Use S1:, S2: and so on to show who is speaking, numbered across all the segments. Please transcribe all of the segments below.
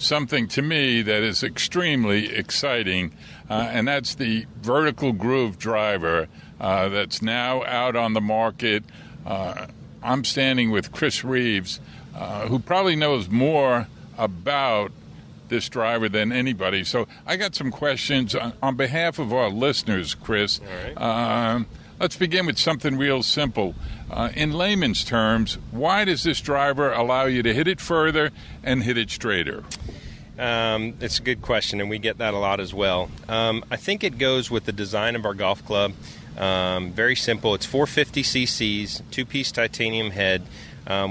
S1: something to me that is extremely exciting, and that's the vertical groove driver that's now out on the market. I'm standing with ChrisReeves, who probably knows more about this driver than anybody. So I got some questions on behalf of our listeners, Chris.
S2: All right.
S1: Let's begin with something real simple. In layman's terms, why does this driver allow you to hit it further and hit it straighter?
S2: It's a good question, and we get that a lot as well. I think it goes with the design of our golf club. Very simple. It's 450 cc's, two-piece titanium head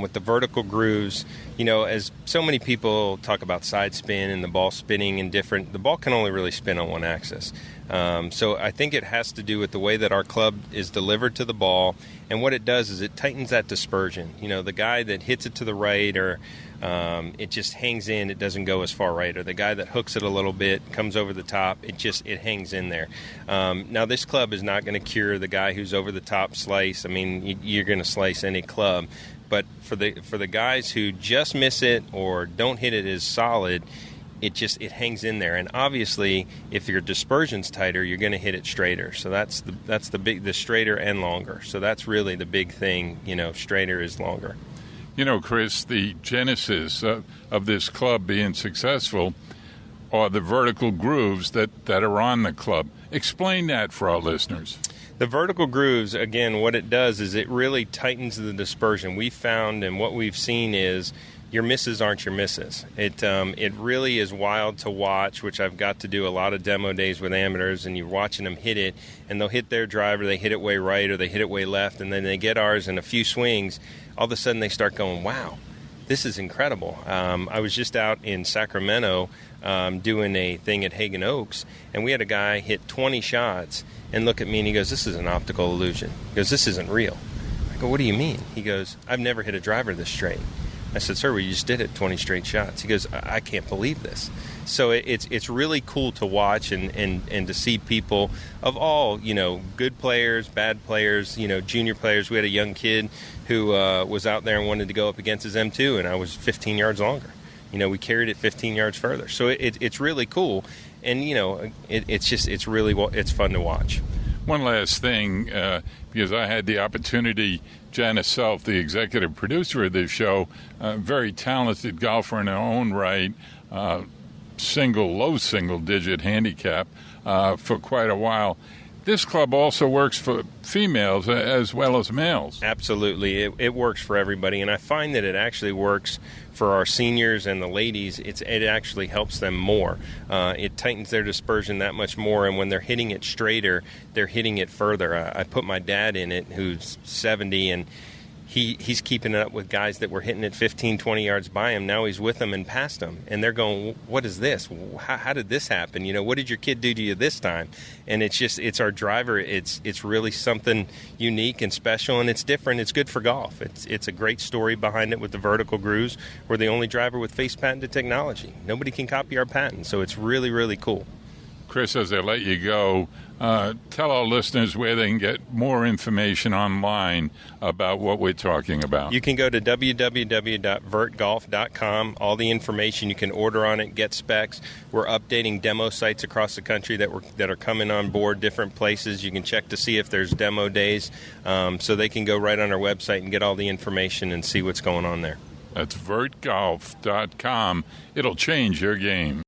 S2: with the vertical grooves. You know, as so many people talk about side spin and the ball spinning and different, the ball can only really spin on one axis. So I think it has to do with the way that our club is delivered to the ball, and what it does is it tightens that dispersion. You know, the guy that hits it to the right, or it just hangs in, it doesn't go as far right, or the guy that hooks it a little bit, comes over the top, it hangs in there. Now this club is not going to cure the guy who's over the top slice. I mean, you're going to slice any club, but for the guys who just miss it or don't hit it as solid, it hangs in there. And obviously, if your dispersion's tighter, you're going to hit it straighter. So that's the straighter and longer. So that's really the big thing. You know, straighter is longer.
S1: You know, Chris, the genesis of this club being successful are the vertical grooves that are on the club. Explain that for our listeners.
S2: The vertical grooves, again, what it does is it really tightens the dispersion. We found, and what we've seen is, your misses aren't your misses. It really is wild to watch, which I've got to do a lot of demo days with amateurs, and you're watching them hit it, and they'll hit their driver, they hit it way right, or they hit it way left, and then they get ours in a few swings. All of a sudden they start going, wow, this is incredible. I was just out in Sacramento doing a thing at Hagen Oaks, and we had a guy hit 20 shots and look at me and he goes, this is an optical illusion. He goes, this isn't real. I go, what do you mean? He goes, I've never hit a driver this straight. I said, sir, we just did it 20 straight shots. He goes, I can't believe this. So it's really cool to watch and to see people of all, you know, good players, bad players, you know, junior players. We had a young kid who was out there and wanted to go up against his M2, and I was 15 yards longer. You know, we carried it 15 yards further. So it's really cool. And, you know, it's fun to watch.
S1: One last thing, because I had the opportunity, Janice Self, the executive producer of this show, very talented golfer in her own right, low single-digit handicap for quite a while. This club also works for females as well as males.
S2: Absolutely. It works for everybody, and I find that it actually works for our seniors and the ladies. It actually helps them more. It tightens their dispersion that much more, and when they're hitting it straighter, they're hitting it further. I put my dad in it, who's 70, and he's keeping it up with guys that were hitting it 15, 20 yards by him. Now he's with them and past them, and they're going, what is this? How did this happen? You know, what did your kid do to you this time? And it's our driver. It's really something unique and special, and it's different. It's good for golf. It's a great story behind it with the vertical grooves. We're the only driver with face patented technology. Nobody can copy our patent, so it's really, really cool.
S1: Chris, as I let you go, tell our listeners where they can get more information online about what we're talking about.
S2: You can go to www.vertgolf.com. All the information, you can order on it, get specs. We're updating demo sites across the country that are coming on board, different places. You can check to see if there's demo days, so they can go right on our website and get all the information and see what's going on there.
S1: That's vertgolf.com. It'll change your game.